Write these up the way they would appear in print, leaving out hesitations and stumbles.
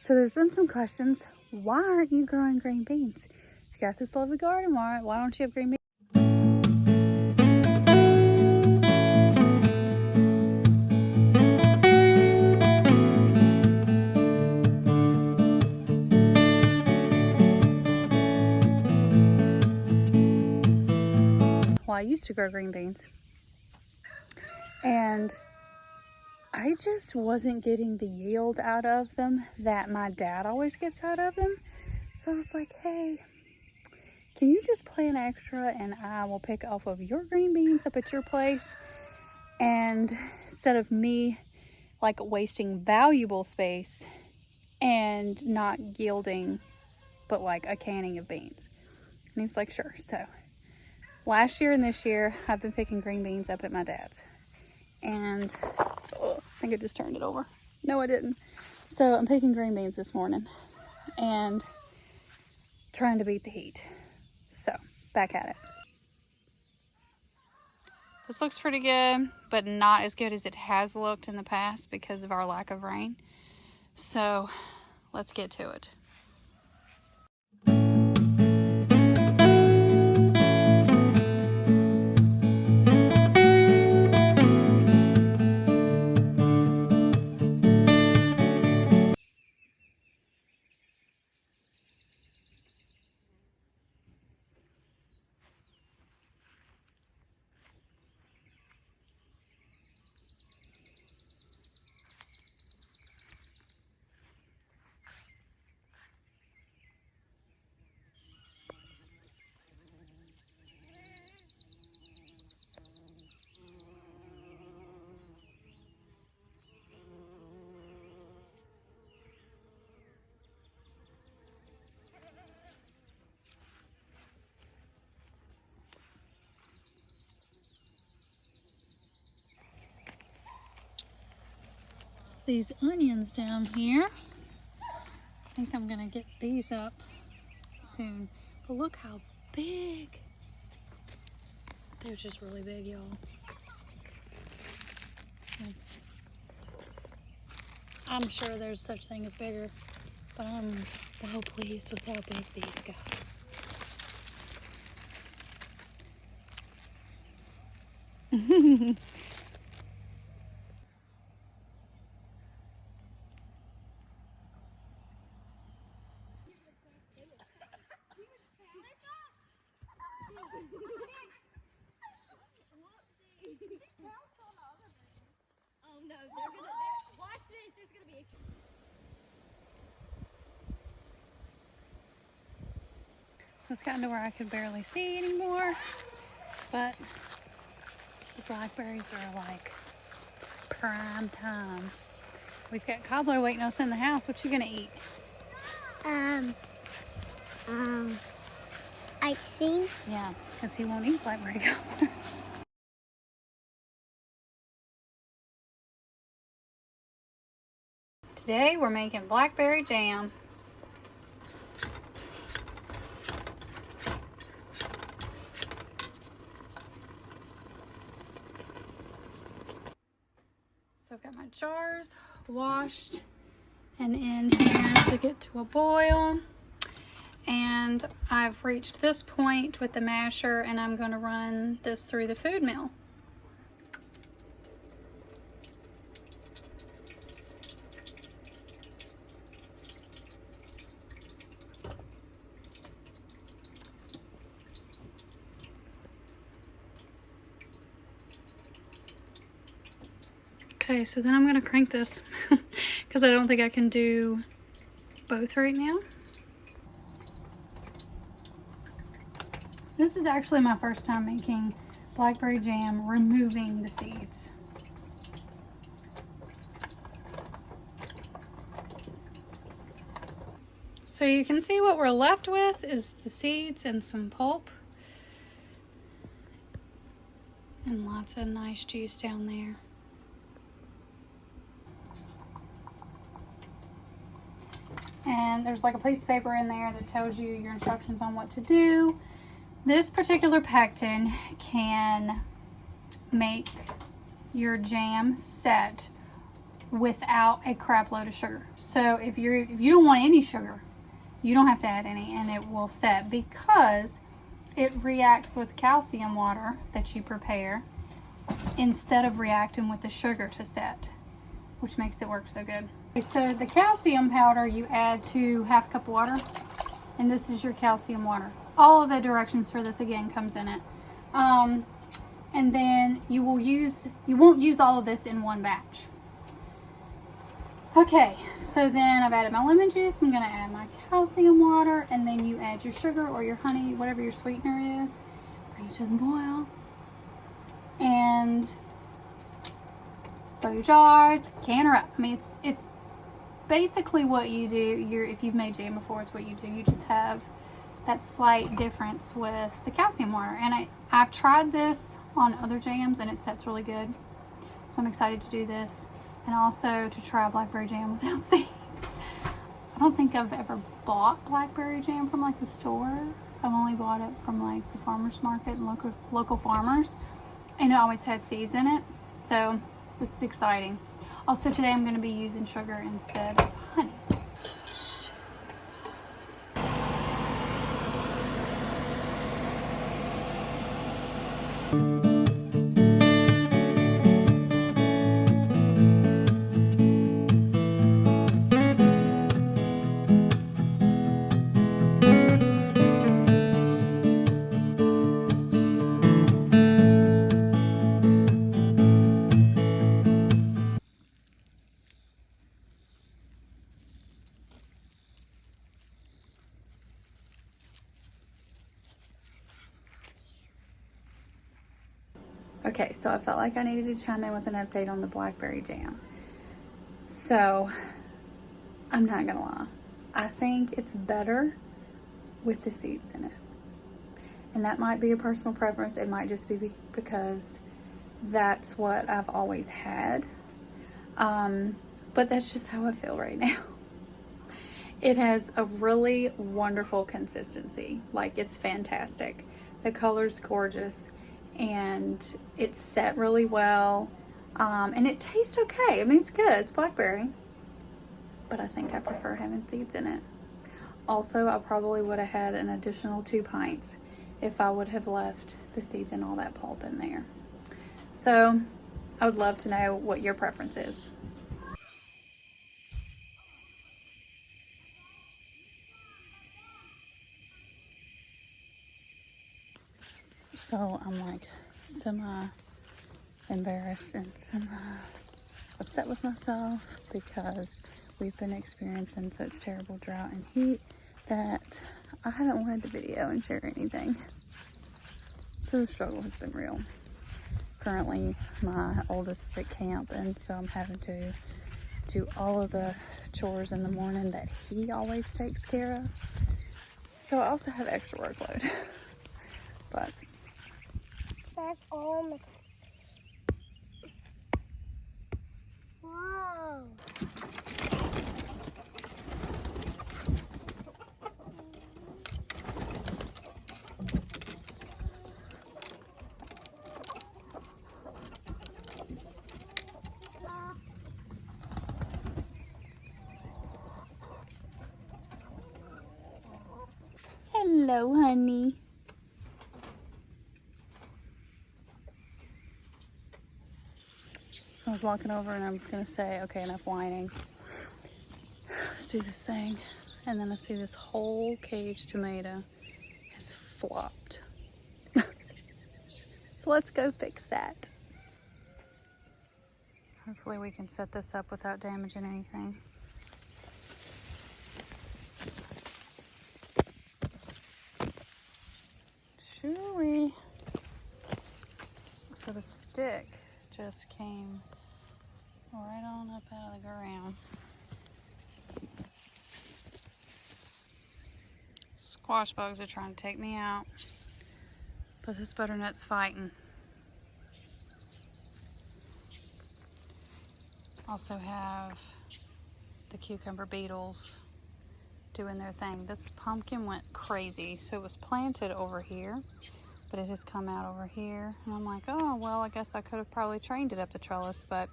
So there's been some questions. Why aren't you growing green beans? If you got this lovely garden, why don't you have green beans? Well, I used to grow green beans, and I just wasn't getting the yield out of them that my dad always gets out of them. So I was like, hey, can you just plant extra and I will pick off of your green beans up at your place? And instead of me like wasting valuable space and not yielding but like a canning of beans. And he was like, sure. So last year and this year I've been picking green beans up at my dad's. And I think I just turned it over. No, I didn't. So I'm picking green beans this morning and trying to beat the heat. So back at it. This looks pretty good, but not as good as it has looked in the past because of our lack of rain. So let's get to it. These onions down here, I think I'm gonna get these up soon. But look how big. They're just really big, y'all. I'm sure there's such thing as bigger, but I'm so pleased with how big these got. Oh no, watch this, there's gonna be a... So it's gotten to where I could barely see anymore, but the blackberries are like prime time. We've got Cobbler waiting on us in the house. What you gonna eat? Icing. Yeah, because he won't eat blackberry cobbler. Today we're making blackberry jam. So I've got my jars washed and in here to get to a boil. And I've reached this point with the masher and I'm going to run this through the food mill. Okay, so then I'm going to crank this because I don't think I can do both right now. This is actually my first time making blackberry jam, removing the seeds. So you can see what we're left with is the seeds and some pulp. And lots of nice juice down there. And there's like a piece of paper in there that tells you your instructions on what to do. This particular pectin can make your jam set without a crap load of sugar. So if you don't want any sugar, you don't have to add any, and it will set, because it reacts with calcium water that you prepare instead of reacting with the sugar to set, which makes it work so good. So the calcium powder you add to half a cup of water, and this is your calcium water. All of the directions for this again comes in it. And then you won't use all of this in one batch. Okay, so then I've added my lemon juice. I'm gonna add my calcium water, and then you add your sugar or your honey, whatever your sweetener is. Bring it to the boil, and throw your jars, can her up. I mean, it's basically what you do. If you've made jam before, it's what you do. You just have that slight difference with the calcium water. And I've tried this on other jams, and it sets really good. So I'm excited to do this. And also to try blackberry jam without seeds. I don't think I've ever bought blackberry jam from like the store. I've only bought it from like the farmer's market and local farmers. And it always had seeds in it. So this is exciting. Also today I'm going to be using sugar instead of honey. Okay, so I felt like I needed to chime in with an update on the blackberry jam. So, I'm not gonna lie. I think it's better with the seeds in it. And that might be a personal preference. It might just be because that's what I've always had. But that's just how I feel right now. It has a really wonderful consistency. Like, it's fantastic. The color's gorgeous. And it's set really well, and it tastes okay. I mean, it's good. It's blackberry, but I think I prefer having seeds in it. Also, I probably would have had an additional 2 pints if I would have left the seeds and all that pulp in there. So I would love to know what your preference is. So I'm like semi-embarrassed and semi-upset with myself because we've been experiencing such terrible drought and heat that I haven't wanted to video and share anything. So the struggle has been real. Currently, my oldest is at camp, and so I'm having to do all of the chores in the morning that he always takes care of. So I also have extra workload. But That's all my. Whoa. hello, honey. So I was walking over and I was gonna say, okay, enough whining. Let's do this thing. And then I see this whole cage tomato has flopped. So let's go fix that. Hopefully we can set this up without damaging anything. Chewy. So the stick just came right on up out of the ground. Squash bugs are trying to take me out, but this butternut's fighting. Also have the cucumber beetles doing their thing. This pumpkin went crazy, so it was planted over here, but it has come out over here, and I'm like, oh well, I guess I could have probably trained it up the trellis, but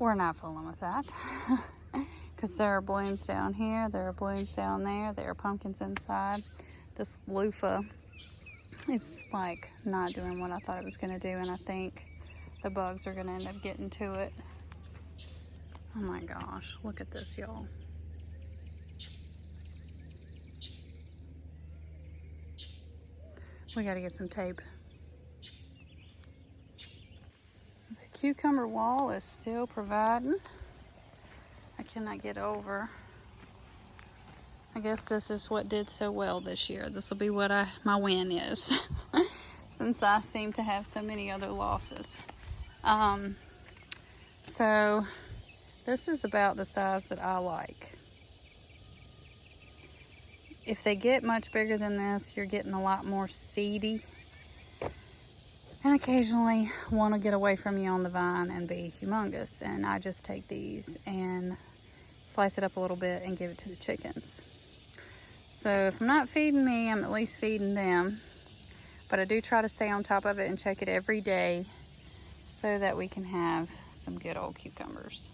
we're not fooling with that. Because there are blooms down here, there are blooms down there, there are pumpkins inside. This loofah is like not doing what I thought it was going to do, and I think the bugs are going to end up getting to it. Oh my gosh, look at this, y'all. We got to get some tape. The cucumber wall is still providing. I cannot get over. I guess this is what did so well this year. This will be what my win is. Since I seem to have so many other losses. So this is about the size that I like. If they get much bigger than this, you're getting a lot more seedy. And occasionally one will get away from you on the vine and be humongous. And I just take these and slice it up a little bit and give it to the chickens. So if I'm not feeding me, I'm at least feeding them. But I do try to stay on top of it and check it every day so that we can have some good old cucumbers.